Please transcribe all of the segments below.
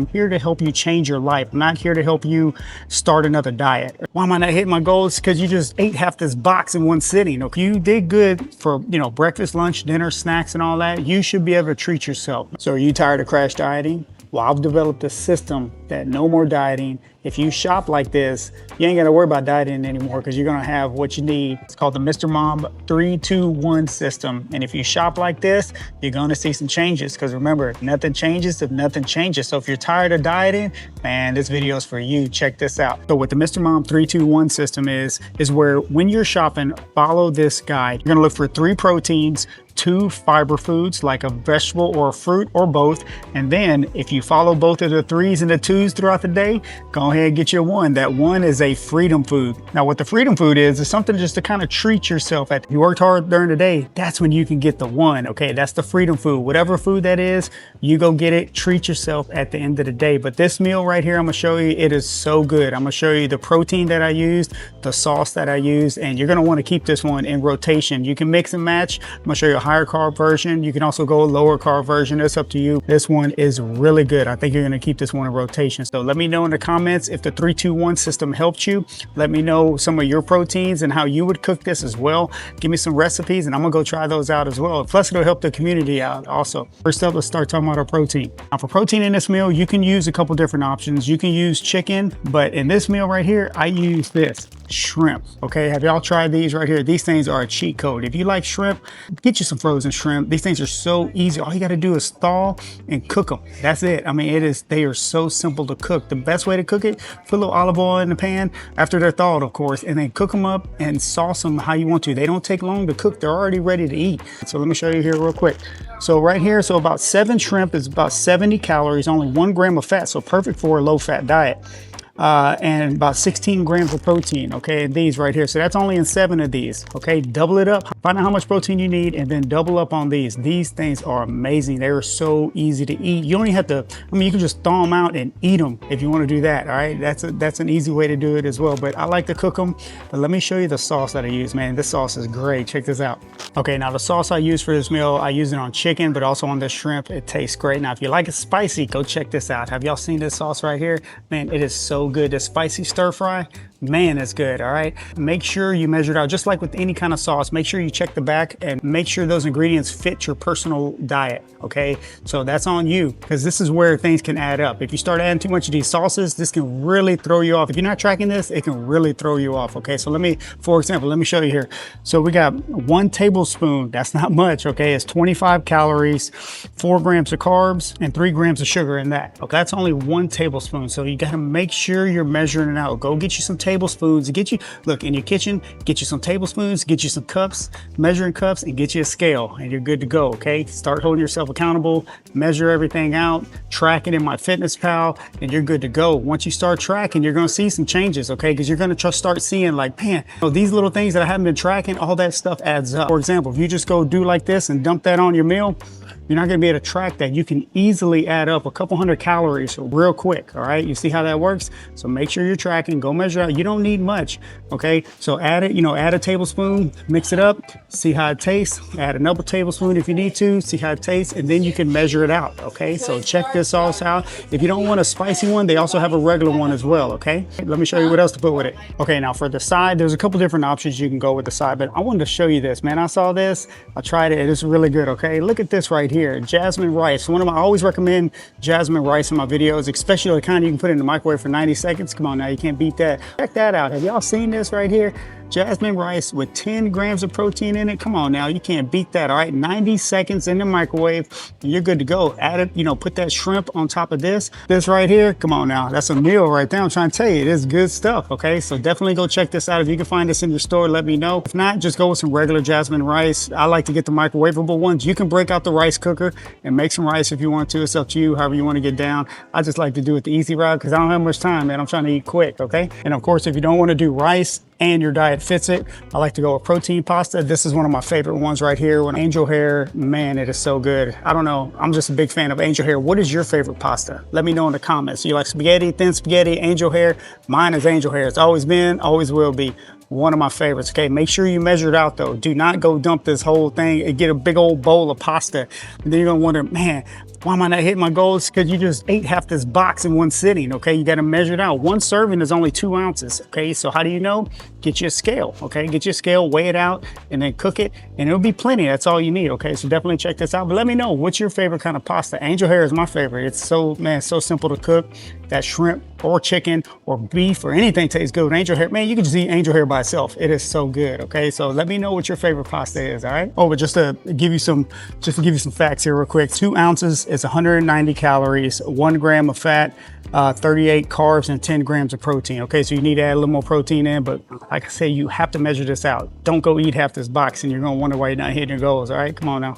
I'm here to help you change your life. I'm not here to help you start another diet. Why am I not hitting my goals? Because you just ate half this box in one sitting. Okay, you did good for, breakfast, lunch, dinner, snacks, and all that. You should be able to treat yourself. So are you tired of crash dieting? Well, I've developed a system that no more dieting. If you shop like this, you ain't gotta worry about dieting anymore because you're gonna have what you need. It's called the Mr. Mom 3-2-1 system. And if you shop like this, you're gonna see some changes because remember, nothing changes if nothing changes. So if you're tired of dieting, man, this video is for you. Check this out. So what the Mr. Mom 3-2-1 system is where when you're shopping, follow this guide. You're gonna look for 3 proteins, 2 fiber foods like a vegetable or a fruit or both. And then if you follow both of the 3s and the 2s throughout the day, go ahead and get your 1. That 1 is a freedom food. Now what the freedom food is something just to kind of treat yourself at. If you worked hard during the day, that's when you can get the 1. Okay, that's the freedom food. Whatever food that is, you go get it, treat yourself at the end of the day. But this meal right here, I'm gonna show you, it is so good. I'm gonna show you the protein that I used, the sauce that I used, and you're gonna wanna keep this one in rotation. You can mix and match. I'm gonna show you a higher carb version. You can also go a lower carb version. It's up to you. This one is really good. I think you're gonna keep this one in rotation. So let me know in the comments if the 3-2-1 system helped you. Let me know some of your proteins and how you would cook this as well. Give me some recipes and I'm gonna go try those out as well. Plus it'll help the community out also. First up, let's start talking about our protein. Now for protein in this meal, you can use a couple different options. You can use chicken, but in this meal right here, I use this. Shrimp. Okay, have y'all tried these right here? These things are a cheat code. If you like shrimp, get you some frozen shrimp. These things are so easy. All you got to do is thaw and cook them. That's it. I mean, they are so simple to cook. The best way to cook it, put a little olive oil in the pan after they're thawed, of course, and then cook them up and sauce them how you want to. They don't take long to cook. They're already ready to eat. So let me show you here real quick. So right here, so about 7 shrimp is about 70 calories, only 1 gram of fat. So perfect for a low fat diet. And about 16 grams of protein, okay, in these right here. So that's only in 7 of these, okay? Double it up, find out how much protein you need, and then double up on these. These things are amazing. They are so easy to eat. You don't even have to, you can just thaw them out and eat them if you want to do that, all right? That's an easy way to do it as well, but I like to cook them. But let me show you the sauce that I use, man. This sauce is great. Check this out. Okay, now the sauce I use for this meal, I use it on chicken, but also on the shrimp. It tastes great. Now, if you like it spicy, go check this out. Have y'all seen this sauce right here? Man, it is so good. The spicy stir fry, man, it's good. All right, make sure you measure it out, just like with any kind of sauce. Make sure you check the back and make sure those ingredients fit your personal diet. Okay, so that's on you, because this is where things can add up. If you start adding too much of these sauces, this can really throw you off. If you're not tracking this, it can really throw you off. Okay, so for example, let me show you here. So we got 1 tablespoon. That's not much. Okay, it's 25 calories, 4 grams of carbs, and 3 grams of sugar in that. Okay, that's only 1 tablespoon. So you got to make sure you're measuring it out. Go get you some tablespoons. Look in your kitchen, get you some tablespoons, get you some cups, measuring cups, and get you a scale, and you're good to go. Okay, start holding yourself accountable, measure everything out, track it in MyFitnessPal, and you're good to go. Once you start tracking, you're going to see some changes. Okay, because you're going to start seeing like, man, these little things that I haven't been tracking, all that stuff adds up. For example, if you just go do like this and dump that on your meal, you're not going to be able to track that. You can easily add up a couple hundred calories real quick. All right, you see how that works? So make sure you're tracking, go measure out. You don't need much. Okay, so add it, add a tablespoon, mix it up, see how it tastes. Add another tablespoon if you need to, see how it tastes, and then you can measure it out. Okay, so check this sauce out. If you don't want a spicy one, they also have a regular one as well. Okay, let me show you what else to put with it. Okay, now for the side, there's a couple different options you can go with the side, but I wanted to show you this, man. I saw this, I tried it, it's really good. Okay, look at this right here. Jasmine rice. I always recommend jasmine rice in my videos, especially the kind you can put in the microwave for 90 seconds. Come on now, you can't beat that. Check that out. Have y'all seen this right here? Jasmine rice with 10 grams of protein in it. Come on now, you can't beat that. All right, 90 seconds in the microwave, you're good to go. Add it, put that shrimp on top of this right here. Come on now, that's a meal right there. I'm trying to tell you, it is good stuff. Okay, so definitely go check this out. If you can find this in your store, let me know. If not, just go with some regular jasmine rice. I like to get the microwavable ones. You can break out the rice cooker and make some rice if you want to. It's up to you, however you want to get down. I just like to do it the easy route because I don't have much time, man. I'm trying to eat quick. Okay, and of course, if you don't want to do rice and your diet fits it, I like to go with protein pasta. This is one of my favorite ones right here. With angel hair, man, it is so good. I don't know, I'm just a big fan of angel hair. What is your favorite pasta? Let me know in the comments. You like spaghetti, thin spaghetti, angel hair? Mine is angel hair. It's always been, always will be. one of my favorites. Okay, make sure you measure it out though. Do not go dump this whole thing and get a big old bowl of pasta. And then you're gonna wonder, man, why am I not hitting my goals? Because you just ate half this box in one sitting. Okay, you got to measure it out. One serving is only 2 ounces. Okay, so how do you know? Get you a scale. Okay, get your scale, weigh it out, and then cook it, and it'll be plenty. That's all you need. Okay, so definitely check this out. But let me know, what's your favorite kind of pasta? Angel hair is my favorite. It's so, man, so simple to cook. That shrimp or chicken or beef or anything tastes good with angel hair. Man, you can just eat angel hair by itself. It is so good. Okay, so let me know what your favorite pasta is. All right. Oh, but just to give you some facts here real quick. 2 ounces is 190 calories, 1 gram of fat, 38 carbs, and 10 grams of protein. Okay, so you need to add a little more protein in, but like I say, you have to measure this out. Don't go eat half this box and you're gonna wonder why you're not hitting your goals. All right, come on now.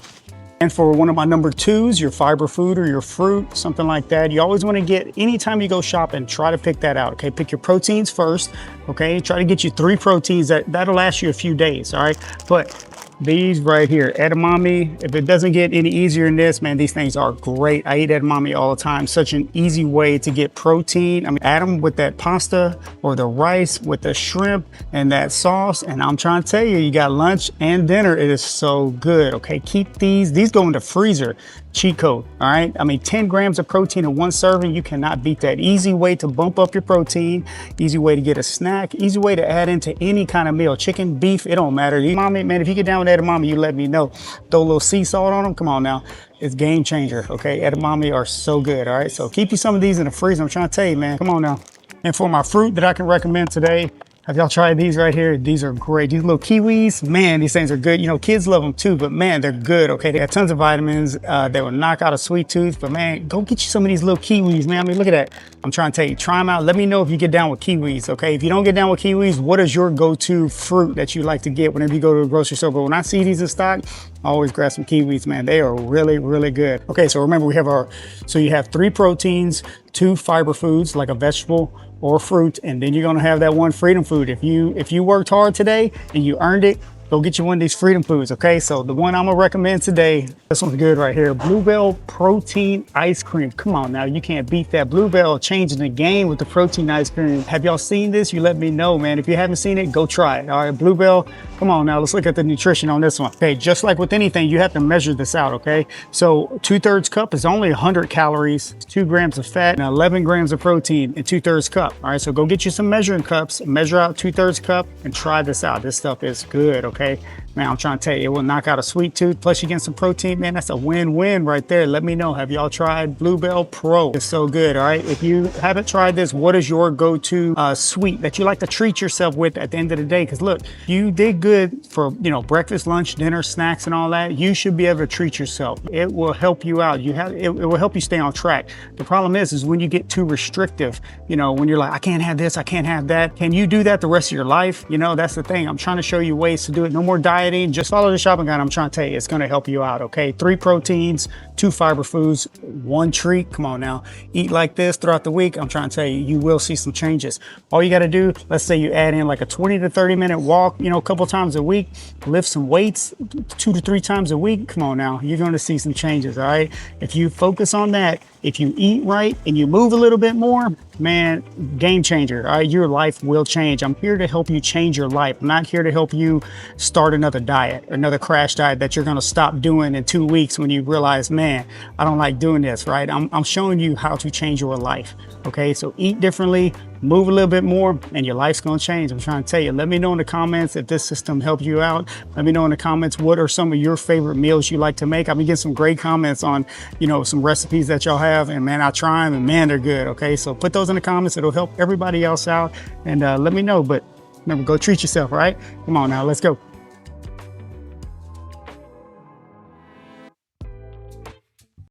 And for one of my number 2s, your fiber food or your fruit, something like that, you always want to get, anytime you go shopping, try to pick that out. Okay, pick your proteins first. Okay, try to get you 3 proteins that'll last you a few days. All right, but these right here, edamame, if it doesn't get any easier than this, man, these things are great. I eat edamame all the time. Such an easy way to get protein. I mean, add them with that pasta or the rice with the shrimp and that sauce. And I'm trying to tell you, you got lunch and dinner. It is so good. Okay, keep these go in the freezer. Cheat code, all right? I mean, 10 grams of protein in 1 serving, you cannot beat that. Easy way to bump up your protein, easy way to get a snack, easy way to add into any kind of meal. Chicken, beef, it don't matter. Edamame, man, if you get down with edamame, you let me know. Throw a little sea salt on them, come on now. It's game changer, okay? Edamame are so good, all right? So keep you some of these in the freezer. I'm trying to tell you, man, come on now. And for my fruit that I can recommend today, have y'all tried these right here? These are great. These little kiwis, man, these things are good. You know, kids love them too, but man, they're good, okay? They got tons of vitamins. They will knock out a sweet tooth, but man, go get you some of these little kiwis, man. I mean, look at that. I'm trying to tell you, try them out. Let me know if you get down with kiwis, okay? If you don't get down with kiwis, what is your go-to fruit that you like to get whenever you go to the grocery store? But when I see these in stock, I always grab some kiwis, man. They are really, really good. Okay, so remember we have so you have 3 proteins, 2 fiber foods like a vegetable or fruit, and then you're gonna have that 1 freedom food. If you worked hard today and you earned it, go get you one of these freedom foods, okay? So the one I'm gonna recommend today, this one's good right here. Bluebell protein ice cream. Come on now, you can't beat that. Bluebell changing the game with the protein ice cream. Have y'all seen this? You let me know, man. If you haven't seen it, go try it. All right, Bluebell, come on now, let's look at the nutrition on this one. Okay, just like with anything, you have to measure this out, okay? So 2/3 cup is only 100 calories, 2 grams of fat, and 11 grams of protein in 2/3 cup. All right, so go get you some measuring cups, measure out 2/3 cup, and try this out. This stuff is good, okay? Man, I'm trying to tell you, it will knock out a sweet tooth, plus you get some protein, man, that's a win-win right there. Let me know, have y'all tried Bluebell Pro? It's so good, all right? If you haven't tried this, what is your go-to sweet that you like to treat yourself with at the end of the day? Because look, you did good for, you know, breakfast, lunch, dinner, snacks, and all that. You should be able to treat yourself. It will help you out. It will help you stay on track. The problem is when you get too restrictive, you know, when you're like, I can't have this, I can't have that. Can you do that the rest of your life? You know, that's the thing. I'm trying to show you ways to do it. No more dieting. Just follow the shopping guide. I'm trying to tell you, it's going to help you out. Okay, 3 proteins, 2 fiber foods, 1 treat. Come on now, eat like this throughout the week. I'm trying to tell you, you will see some changes. All you got to do, let's say you add in like a 20 to 30 minute walk, you know, a couple times a week, lift some weights 2 to 3 times a week. Come on now, you're going to see some changes. All right, if you focus on that, if you eat right and you move a little bit more, man, game changer. All right, your life will change. I'm here to help you change your life. I'm not here to help you start another diet or another crash diet that you're going to stop doing in 2 weeks when you realize, man, I don't like doing this, right? I'm showing you how to change your life. Okay, so eat differently, move a little bit more, and your life's going to change. I'm trying to tell you. Let me know in the comments if this system helped you out. Let me know in the comments what are some of your favorite meals you like to make. I've been getting some great comments on, you know, some recipes that y'all have, and man, I try them, and man, they're good. Okay, so put those in the comments. It'll help everybody else out, and let me know. But remember, go treat yourself, all right? Come on now, let's go.